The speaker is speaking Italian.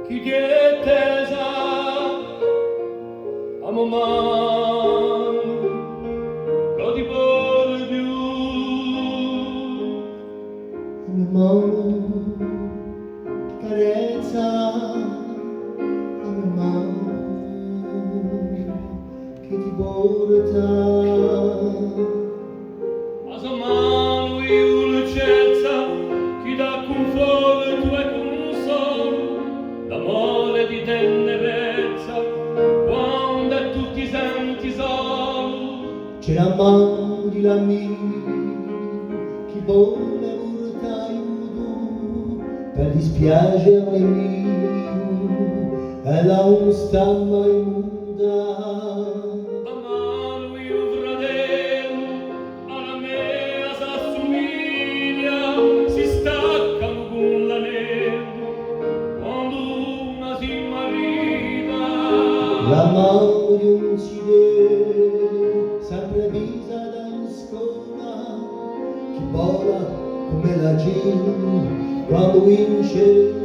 chi ti è tesa a man lo ti vuole più mia mano ti carezza la mia mano che ti porta a sua mano io lucezza chi dà conforto e consolo d'amore di tenerezza quando tu ti senti solo c'è la mano di l'amico chi vuole portare aiuto per dispiacere mio e la non sta mai muta a mano io fratello alla mea s'assomiglia si staccano con l'anello quando una si marita la mano di un civile sempre visa da scuola che vola come la gente quando vince